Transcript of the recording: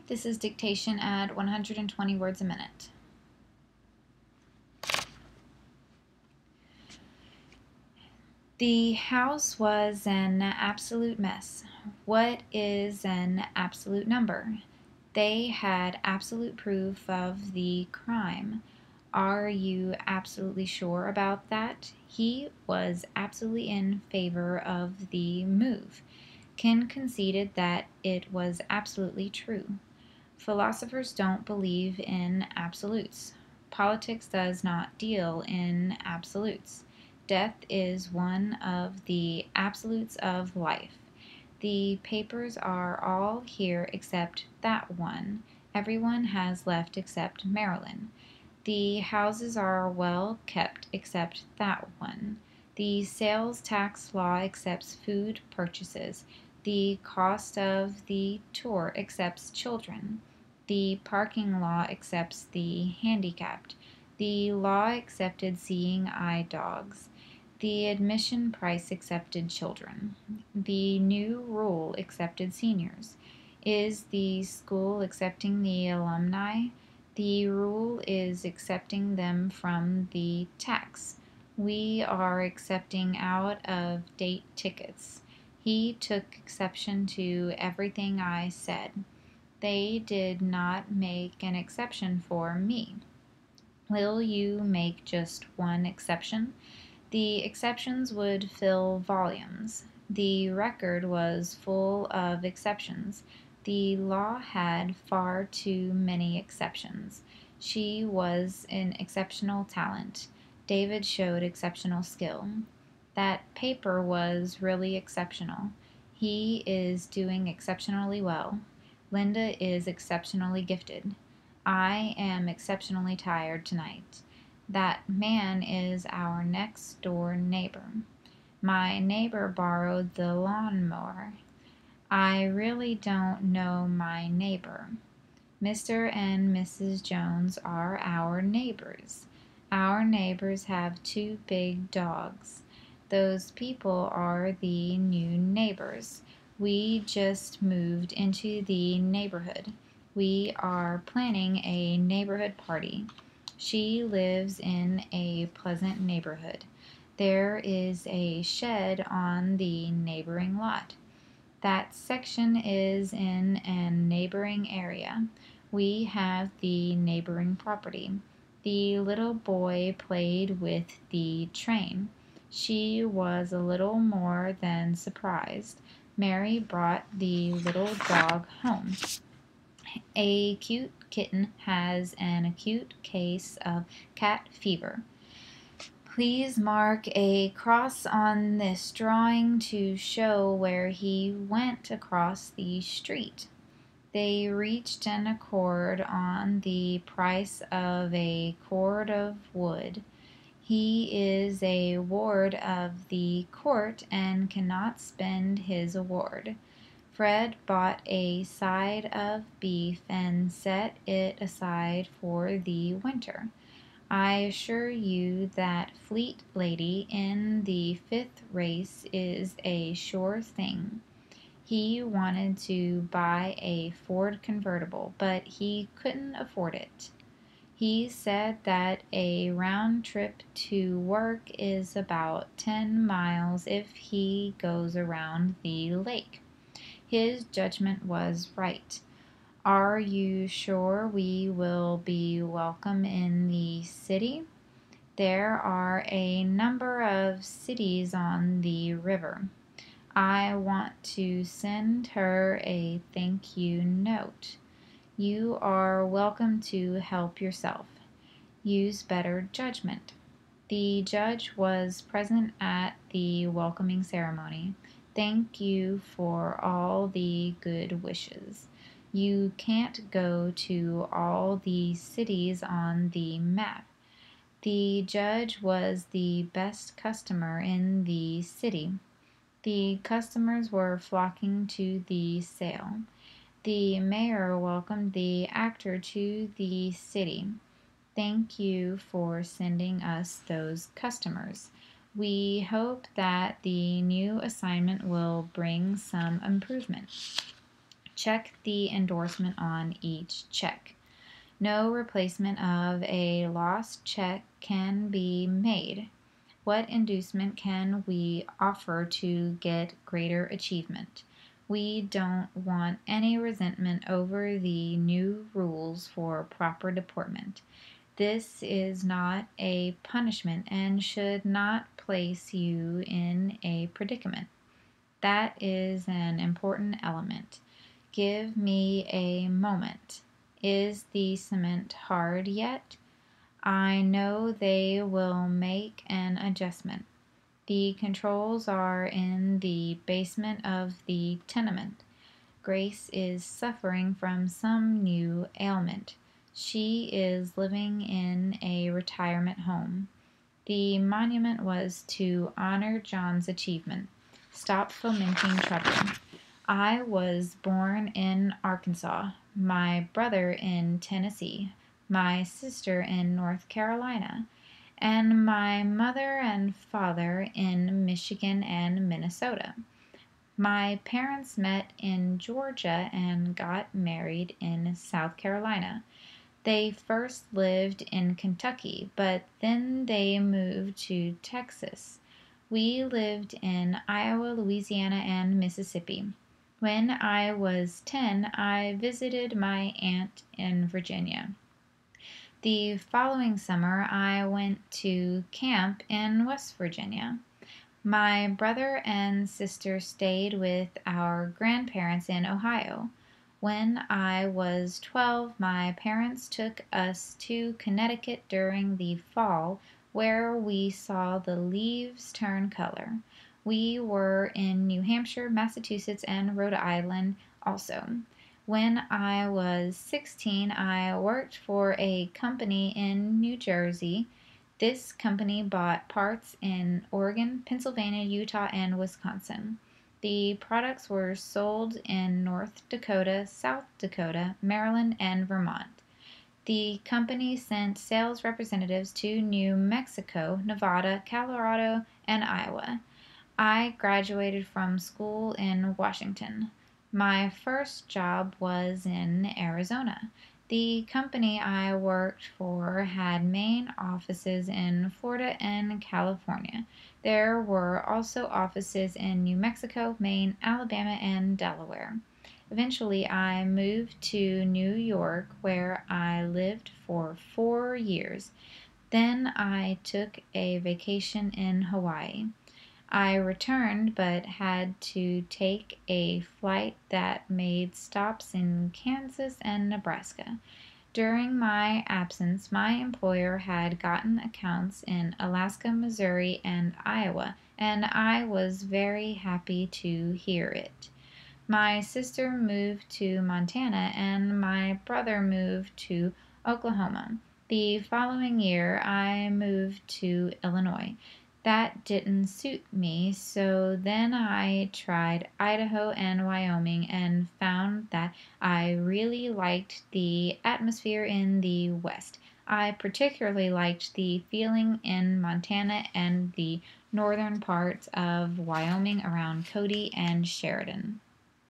Hi, this is dictation at 120 words a minute. The house was an absolute mess. What is an absolute number? They had absolute proof of the crime. Are you absolutely sure about that? He was absolutely in favor of the move. Ken conceded that it was absolutely true. Philosophers don't believe in absolutes. Politics does not deal in absolutes. Death is one of the absolutes of life. The papers are all here except that one. Everyone has left except Marilyn. The houses are well kept except that one. The sales tax law accepts food purchases. The cost of the tour accepts children. The parking law accepts the handicapped. The law accepted seeing eye dogs. The admission price accepted children. The new rule accepted seniors. Is the school accepting the alumni? The rule is accepting them from the tax. We are accepting out of date tickets. He took exception to everything I said. They did not make an exception for me. Will you make just one exception? The exceptions would fill volumes. The record was full of exceptions. The law had far too many exceptions. She was an exceptional talent. David showed exceptional skill. That paper was really exceptional. He is doing exceptionally well. Linda is exceptionally gifted. I am exceptionally tired tonight. That man is our next door neighbor. My neighbor borrowed the lawnmower. I really don't know my neighbor. Mr. and Mrs. Jones are our neighbors. Our neighbors have two big dogs. Those people are the new neighbors. We just moved into the neighborhood. We are planning a neighborhood party. She lives in a pleasant neighborhood. There is a shed on the neighboring lot. That section is in a neighboring area. We have the neighboring property. The little boy played with the train. She was a little more than surprised. Mary brought the little dog home. A cute kitten has an acute case of cat fever. Please mark a cross on this drawing to show where he went across the street. They reached an accord on the price of a cord of wood. He is a ward of the court and cannot spend his award. Fred bought a side of beef and set it aside for the winter. I assure you that Fleet Lady in the 5th race is a sure thing. He wanted to buy a Ford convertible, but he couldn't afford it. He said that a round trip to work is about 10 miles if he goes around the lake. His judgment was right. Are you sure we will be welcome in the city? There are a number of cities on the river. I want to send her a thank you note. You are welcome to help yourself. Use better judgment. The judge was present at the welcoming ceremony. Thank you for all the good wishes. You can't go to all the cities on the map. The judge was the best customer in the city. The customers were flocking to the sale. The mayor welcomed the actor to the city. Thank you for sending us those customers. We hope that the new assignment will bring some improvement. Check the endorsement on each check. No replacement of a lost check can be made. What inducement can we offer to get greater achievement? We don't want any resentment over the new rules for proper deportment. This is not a punishment and should not place you in a predicament. That is an important element. Give me a moment. Is the cement hard yet? I know they will make an adjustment. The controls are in the basement of the tenement. Grace is suffering from some new ailment. She is living in a retirement home. The monument was to honor John's achievement. Stop fomenting trouble. I was born in Arkansas, my brother in Tennessee, my sister in North Carolina, and my mother and father in Michigan and Minnesota. My parents met in Georgia and got married in South Carolina. They first lived in Kentucky, but then they moved to Texas. We lived in Iowa, Louisiana, and Mississippi. When I was 10, I visited my aunt in Virginia. The following summer, I went to camp in West Virginia. My brother and sister stayed with our grandparents in Ohio. When I was 12, my parents took us to Connecticut during the fall, where we saw the leaves turn color. We were in New Hampshire, Massachusetts, and Rhode Island also. When I was 16, I worked for a company in New Jersey. This company bought parts in Oregon, Pennsylvania, Utah, and Wisconsin. The products were sold in North Dakota, South Dakota, Maryland, and Vermont. The company sent sales representatives to New Mexico, Nevada, Colorado, and Iowa. I graduated from school in Washington. My first job was in Arizona. The company I worked for had main offices in Florida and California. There were also offices in New Mexico, Maine, Alabama, and Delaware. Eventually, I moved to New York, where I lived for 4 years. Then I took a vacation in Hawaii. I returned but had to take a flight that made stops in Kansas and Nebraska. During my absence, my employer had gotten accounts in Alaska, Missouri, and Iowa, and I was very happy to hear it. My sister moved to Montana, and my brother moved to Oklahoma. The following year, I moved to Illinois. That didn't suit me, so then I tried Idaho and Wyoming and found that I really liked the atmosphere in the West. I particularly liked the feeling in Montana and the northern parts of Wyoming around Cody and Sheridan.